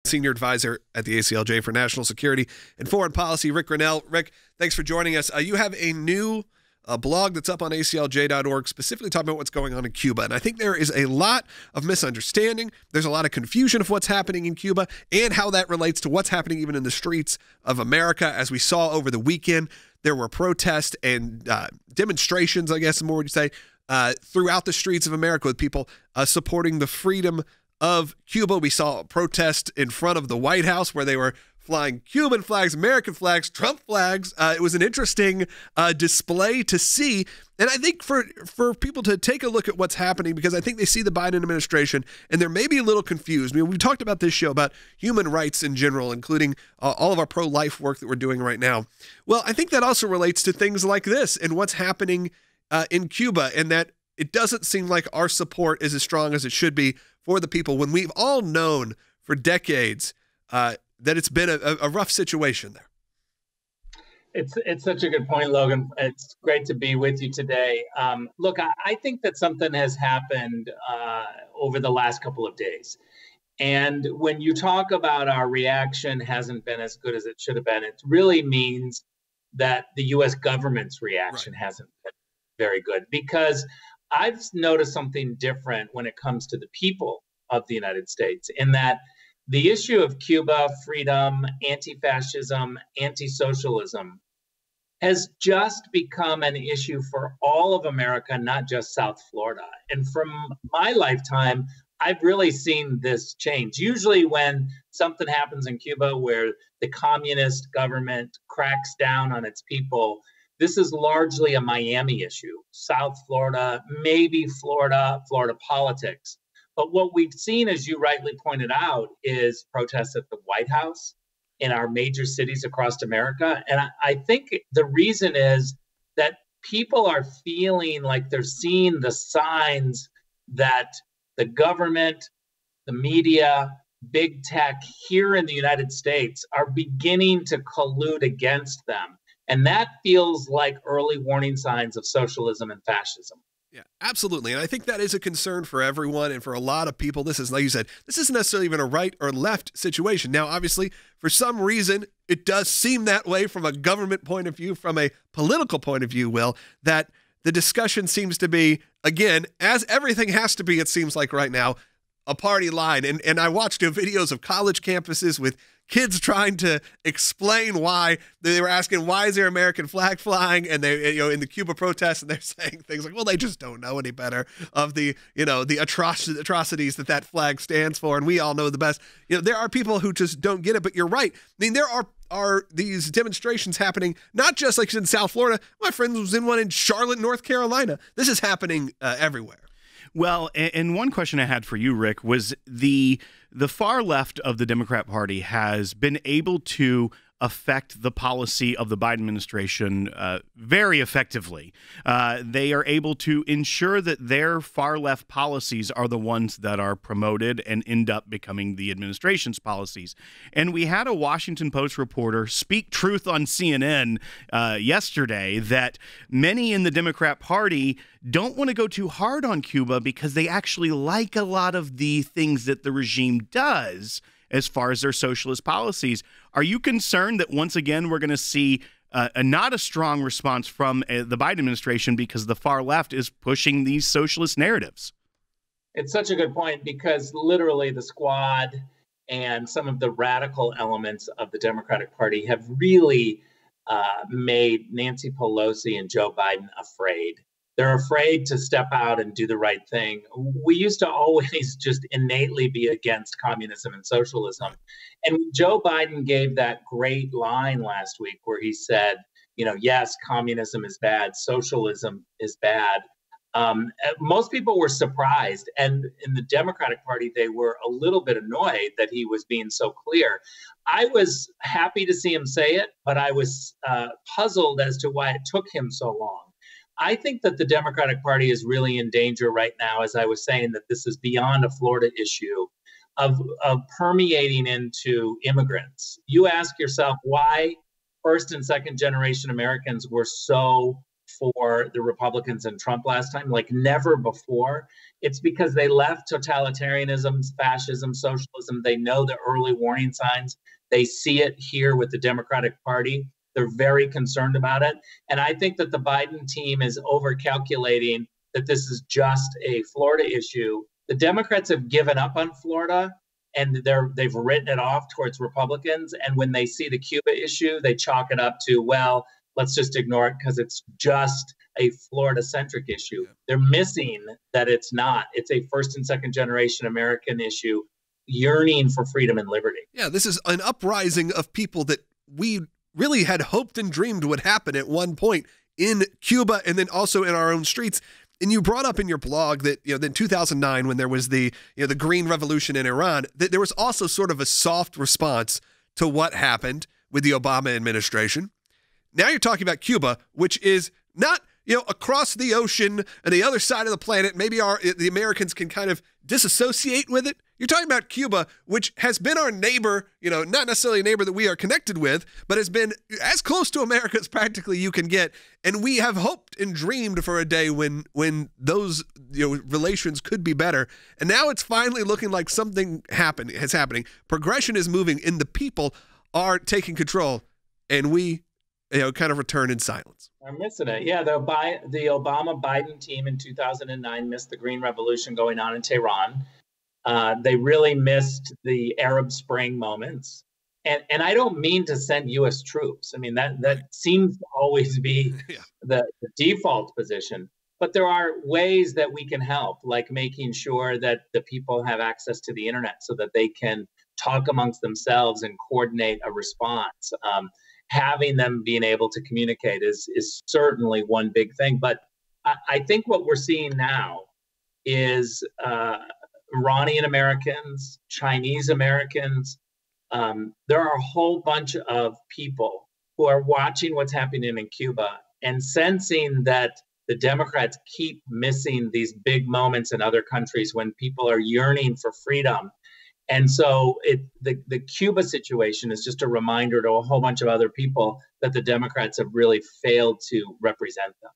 Senior Advisor at the ACLJ for National Security and Foreign Policy, Rick Grenell. Rick, thanks for joining us. You have a new blog that's up on ACLJ.org specifically talking about what's going on in Cuba. And I think there is a lot of misunderstanding. There's a lot of confusion of what's happening in Cuba and how that relates to what's happening even in the streets of America. As we saw over the weekend, there were protests and demonstrations, I guess is more what you say, throughout the streets of America with people supporting the freedom of Cuba. We saw a protest in front of the White House where they were flying Cuban flags, American flags, Trump flags. It was an interesting display to see. And I think for people to take a look at what's happening, because I think they see the Biden administration and they're maybe a little confused. I mean, we talked about this show about human rights in general, including all of our pro-life work that we're doing right now. Well, I think that also relates to things like this and what's happening in Cuba, and that it doesn't seem like our support is as strong as it should be for the people when we've all known for decades that it's been a rough situation there. It's such a good point, Logan. It's great to be with you today. Look, I think that something has happened over the last couple of days. And when you talk about our reaction hasn't been as good as it should have been, it really means that the U.S. government's reaction hasn't been very good. Because I've noticed something different when it comes to the people of the United States, in that the issue of Cuba, freedom, anti-fascism, anti-socialism has just become an issue for all of America, not just South Florida. And from my lifetime, I've really seen this change. Usually when something happens in Cuba where the communist government cracks down on its people, this is largely a Miami issue, South Florida, maybe Florida politics. But what we've seen, as you rightly pointed out, is protests at the White House in our major cities across America. And I think the reason is that people are feeling like they're seeing the signs that the government, the media, big tech here in the United States are beginning to collude against them. And that feels like early warning signs of socialism and fascism. Yeah, absolutely. And I think that is a concern for everyone and for a lot of people. This is, like you said, this isn't necessarily even a right or left situation. Now, obviously, for some reason, it does seem that way from a government point of view, from a political point of view, Will, that the discussion seems to be, again, as everything has to be, it seems like right now, a party line. And I watched videos of college campuses with kids trying to explain why they were asking, why is there American flag flying? And they, in the Cuba protests, and they're saying things like, well, they just don't know any better of the, the atrocities that flag stands for. And we all know the best. There are people who just don't get it, but you're right. I mean, there are these demonstrations happening, not just like in South Florida. My friend was in one in Charlotte, North Carolina. This is happening everywhere. Well, and one question I had for you, Rick, was the far left of the Democrat Party has been able to affect the policy of the Biden administration very effectively. They are able to ensure that their far left policies are the ones that are promoted and end up becoming the administration's policies. And we had a Washington Post reporter speak truth on CNN yesterday that many in the Democrat Party don't want to go too hard on Cuba because they actually like a lot of the things that the regime does as far as their socialist policies. Are you concerned that once again we're going to see not a strong response from the Biden administration because the far left is pushing these socialist narratives? It's such a good point, because literally the squad and some of the radical elements of the Democratic Party have really made Nancy Pelosi and Joe Biden afraid. They're afraid to step out and do the right thing. We used to always just innately be against communism and socialism. And Joe Biden gave that great line last week where he said, yes, communism is bad, socialism is bad. Most people were surprised. And in the Democratic Party, they were a little bit annoyed that he was being so clear. I was happy to see him say it, but I was puzzled as to why it took him so long. I think that the Democratic Party is really in danger right now, as I was saying, that this is beyond a Florida issue of permeating into immigrants. You ask yourself why first and second generation Americans were so for the Republicans and Trump last time, like never before. It's because they left totalitarianism, fascism, socialism. They know the early warning signs. They see it here with the Democratic Party. They're very concerned about it. And I think that the Biden team is overcalculating that this is just a Florida issue. The Democrats have given up on Florida, and they've written it off towards Republicans. And when they see the Cuba issue, they chalk it up to, well, let's just ignore it because it's just a Florida-centric issue. They're missing that it's not. It's a first and second generation American issue yearning for freedom and liberty. Yeah, this is an uprising of people that we really had hoped and dreamed would happen at one point in Cuba and then also in our own streets. And you brought up in your blog that, in 2009, when there was the Green Revolution in Iran, that there was also sort of a soft response to what happened with the Obama administration. Now you're talking about Cuba, which is not, across the ocean and the other side of the planet. Maybe the Americans can kind of disassociate with it. You're talking about Cuba, which has been our neighbor, not necessarily a neighbor that we are connected with, but has been as close to America as practically you can get. And we have hoped and dreamed for a day when those relations could be better. And now it's finally looking like something is happening. Progression is moving, and the people are taking control, and we kind of return in silence. I'm missing it. Yeah, the Obama-Biden team in 2009 missed the Green Revolution going on in Tehran. They really missed the Arab Spring moments. And I don't mean to send U.S. troops. I mean, that seems to always be the default position. But there are ways that we can help, like making sure that the people have access to the internet so that they can talk amongst themselves and coordinate a response. Having them being able to communicate is certainly one big thing. But I think what we're seeing now is Iranian Americans, Chinese Americans. There are a whole bunch of people who are watching what's happening in Cuba and sensing that the Democrats keep missing these big moments in other countries when people are yearning for freedom. And so the Cuba situation is just a reminder to a whole bunch of other people that the Democrats have really failed to represent them.